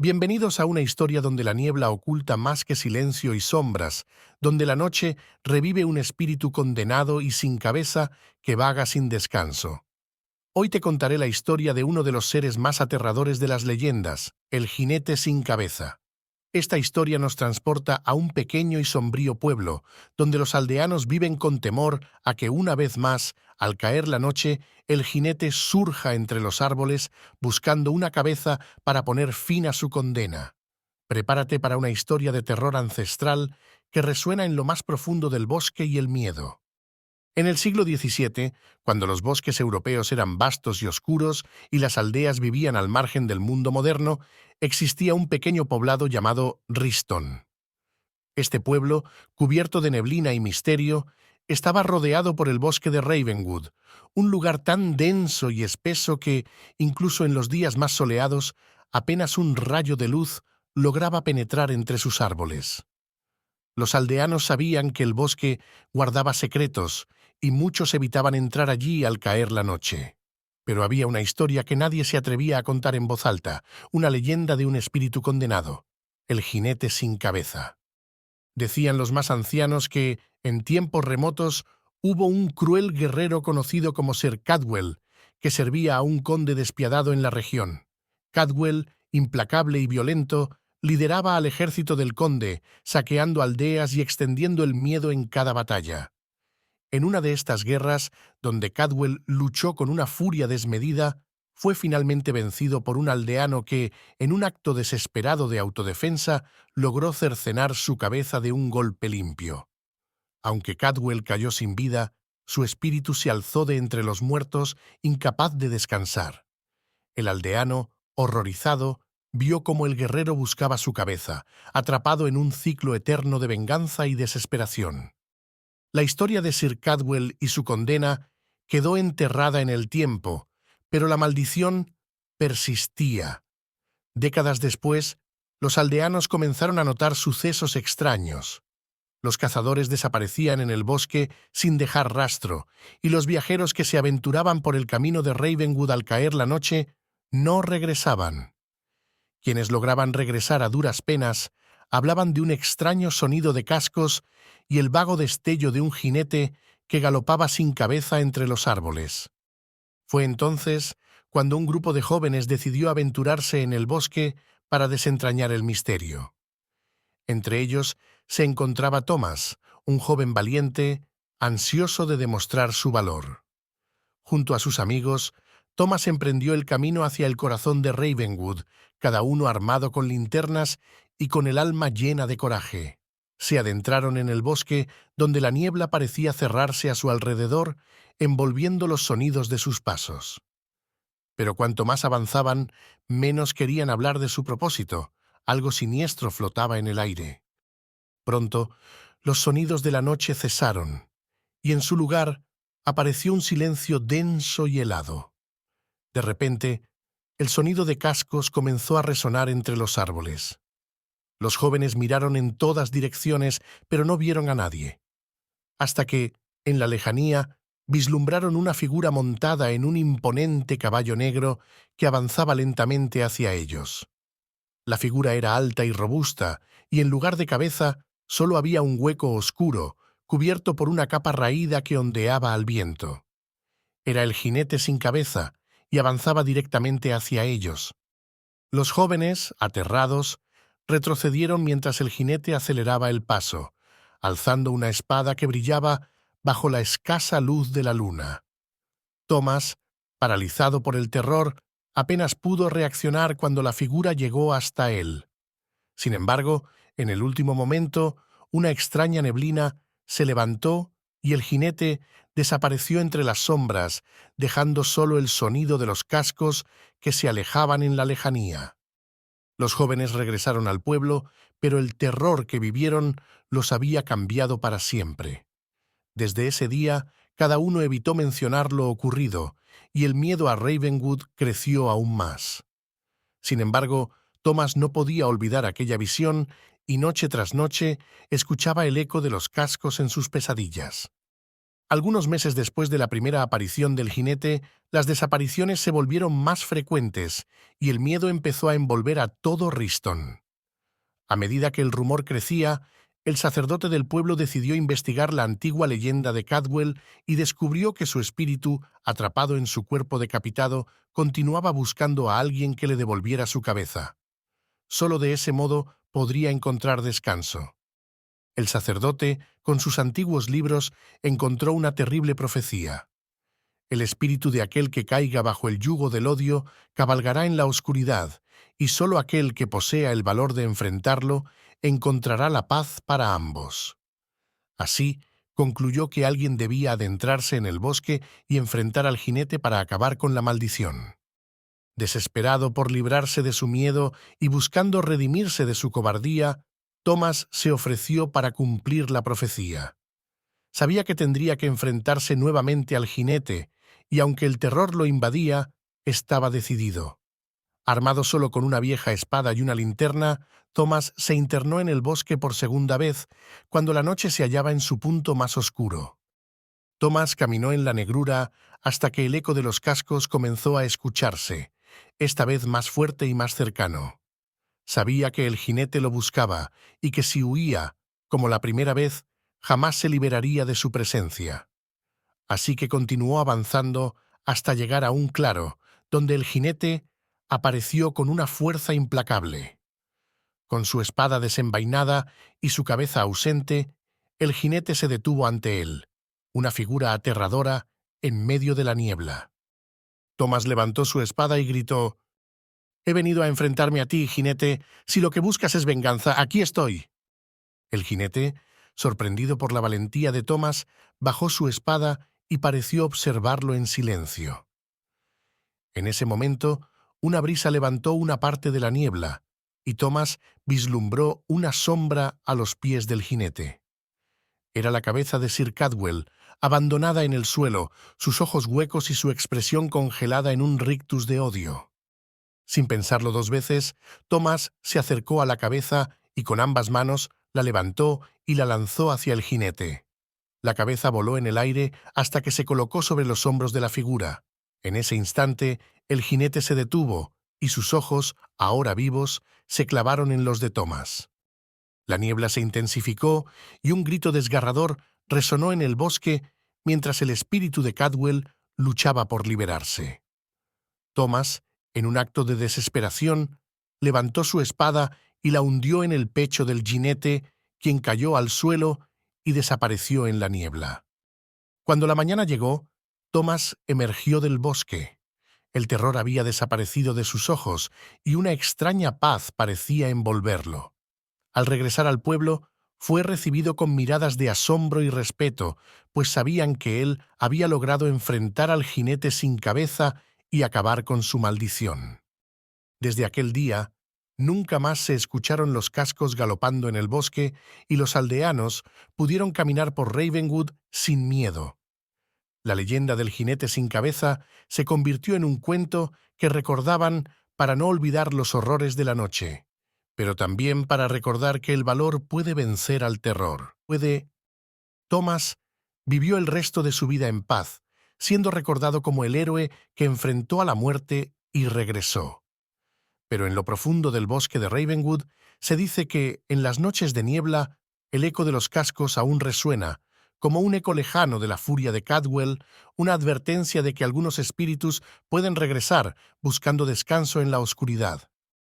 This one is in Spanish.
Bienvenidos a una historia donde la niebla oculta más que silencio y sombras, donde la noche revive un espíritu condenado y sin cabeza que vaga sin descanso. Hoy te contaré la historia de uno de los seres más aterradores de las leyendas, el jinete sin cabeza. Esta historia nos transporta a un pequeño y sombrío pueblo, donde los aldeanos viven con temor a que una vez más, al caer la noche, el jinete surja entre los árboles buscando una cabeza para poner fin a su condena. Prepárate para una historia de terror ancestral que resuena en lo más profundo del bosque y el miedo. En el siglo XVII, cuando los bosques europeos eran vastos y oscuros y las aldeas vivían al margen del mundo moderno, existía un pequeño poblado llamado Riston. Este pueblo, cubierto de neblina y misterio, estaba rodeado por el bosque de Ravenwood, un lugar tan denso y espeso que, incluso en los días más soleados, apenas un rayo de luz lograba penetrar entre sus árboles. Los aldeanos sabían que el bosque guardaba secretos y muchos evitaban entrar allí al caer la noche. Pero había una historia que nadie se atrevía a contar en voz alta, una leyenda de un espíritu condenado, el jinete sin cabeza. Decían los más ancianos que, en tiempos remotos, hubo un cruel guerrero conocido como Sir Cadwell, que servía a un conde despiadado en la región. Cadwell, implacable y violento, lideraba al ejército del conde, saqueando aldeas y extendiendo el miedo en cada batalla. En una de estas guerras, donde Cadwell luchó con una furia desmedida, fue finalmente vencido por un aldeano que, en un acto desesperado de autodefensa, logró cercenar su cabeza de un golpe limpio. Aunque Cadwell cayó sin vida, su espíritu se alzó de entre los muertos, incapaz de descansar. El aldeano, horrorizado, vio cómo el guerrero buscaba su cabeza, atrapado en un ciclo eterno de venganza y desesperación. La historia de Sir Cadwell y su condena quedó enterrada en el tiempo, pero la maldición persistía. Décadas después, los aldeanos comenzaron a notar sucesos extraños. Los cazadores desaparecían en el bosque sin dejar rastro, y los viajeros que se aventuraban por el camino de Ravenwood al caer la noche no regresaban. Quienes lograban regresar a duras penas hablaban de un extraño sonido de cascos y el vago destello de un jinete que galopaba sin cabeza entre los árboles. Fue entonces cuando un grupo de jóvenes decidió aventurarse en el bosque para desentrañar el misterio. Entre ellos se encontraba Thomas, un joven valiente, ansioso de demostrar su valor. Junto a sus amigos, Thomas emprendió el camino hacia el corazón de Ravenwood, cada uno armado con linternas y con el alma llena de coraje. Se adentraron en el bosque, donde la niebla parecía cerrarse a su alrededor, envolviendo los sonidos de sus pasos. Pero cuanto más avanzaban, menos querían hablar de su propósito. Algo siniestro flotaba en el aire. Pronto, los sonidos de la noche cesaron, y en su lugar apareció un silencio denso y helado. De repente, el sonido de cascos comenzó a resonar entre los árboles. Los jóvenes miraron en todas direcciones, pero no vieron a nadie. Hasta que, en la lejanía, vislumbraron una figura montada en un imponente caballo negro que avanzaba lentamente hacia ellos. La figura era alta y robusta, y en lugar de cabeza solo había un hueco oscuro, cubierto por una capa raída que ondeaba al viento. Era el jinete sin cabeza, y avanzaba directamente hacia ellos. Los jóvenes, aterrados, retrocedieron mientras el jinete aceleraba el paso, alzando una espada que brillaba bajo la escasa luz de la luna. Thomas, paralizado por el terror, apenas pudo reaccionar cuando la figura llegó hasta él. Sin embargo, en el último momento, una extraña neblina se levantó y el jinete desapareció entre las sombras, dejando solo el sonido de los cascos que se alejaban en la lejanía. Los jóvenes regresaron al pueblo, pero el terror que vivieron los había cambiado para siempre. Desde ese día, cada uno evitó mencionar lo ocurrido, y el miedo a Ravenwood creció aún más. Sin embargo, Thomas no podía olvidar aquella visión y noche tras noche escuchaba el eco de los cascos en sus pesadillas. Algunos meses después de la primera aparición del jinete, las desapariciones se volvieron más frecuentes y el miedo empezó a envolver a todo Riston. A medida que el rumor crecía, el sacerdote del pueblo decidió investigar la antigua leyenda de Cadwell y descubrió que su espíritu, atrapado en su cuerpo decapitado, continuaba buscando a alguien que le devolviera su cabeza. Solo de ese modo podría encontrar descanso. El sacerdote, con sus antiguos libros, encontró una terrible profecía. El espíritu de aquel que caiga bajo el yugo del odio cabalgará en la oscuridad, y solo aquel que posea el valor de enfrentarlo encontrará la paz para ambos. Así, concluyó que alguien debía adentrarse en el bosque y enfrentar al jinete para acabar con la maldición. Desesperado por librarse de su miedo y buscando redimirse de su cobardía, Thomas se ofreció para cumplir la profecía. Sabía que tendría que enfrentarse nuevamente al jinete, y aunque el terror lo invadía, estaba decidido. Armado solo con una vieja espada y una linterna, Thomas se internó en el bosque por segunda vez, cuando la noche se hallaba en su punto más oscuro. Thomas caminó en la negrura hasta que el eco de los cascos comenzó a escucharse, esta vez más fuerte y más cercano. Sabía que el jinete lo buscaba y que si huía, como la primera vez, jamás se liberaría de su presencia. Así que continuó avanzando hasta llegar a un claro, donde el jinete apareció con una fuerza implacable. Con su espada desenvainada y su cabeza ausente, el jinete se detuvo ante él, una figura aterradora en medio de la niebla. Thomas levantó su espada y gritó: «He venido a enfrentarme a ti, jinete. Si lo que buscas es venganza, aquí estoy». El jinete, sorprendido por la valentía de Thomas, bajó su espada y pareció observarlo en silencio. En ese momento, una brisa levantó una parte de la niebla, y Thomas vislumbró una sombra a los pies del jinete. Era la cabeza de Sir Cadwell, abandonada en el suelo, sus ojos huecos y su expresión congelada en un rictus de odio. Sin pensarlo dos veces, Thomas se acercó a la cabeza y con ambas manos la levantó y la lanzó hacia el jinete. La cabeza voló en el aire hasta que se colocó sobre los hombros de la figura. En ese instante, el jinete se detuvo y sus ojos, ahora vivos, se clavaron en los de Thomas. La niebla se intensificó y un grito desgarrador resonó en el bosque mientras el espíritu de Cadwell luchaba por liberarse. Thomas, en un acto de desesperación, levantó su espada y la hundió en el pecho del jinete, quien cayó al suelo y desapareció en la niebla. Cuando la mañana llegó, Thomas emergió del bosque. El terror había desaparecido de sus ojos y una extraña paz parecía envolverlo. Al regresar al pueblo, fue recibido con miradas de asombro y respeto, pues sabían que él había logrado enfrentar al jinete sin cabeza y acabar con su maldición. Desde aquel día, nunca más se escucharon los cascos galopando en el bosque y los aldeanos pudieron caminar por Ravenwood sin miedo. La leyenda del jinete sin cabeza se convirtió en un cuento que recordaban para no olvidar los horrores de la noche, pero también para recordar que el valor puede vencer al terror. Thomas vivió el resto de su vida en paz, siendo recordado como el héroe que enfrentó a la muerte y regresó. Pero en lo profundo del bosque de Ravenwood se dice que, en las noches de niebla, el eco de los cascos aún resuena, como un eco lejano de la furia de Cadwell, una advertencia de que algunos espíritus pueden regresar buscando descanso en la oscuridad.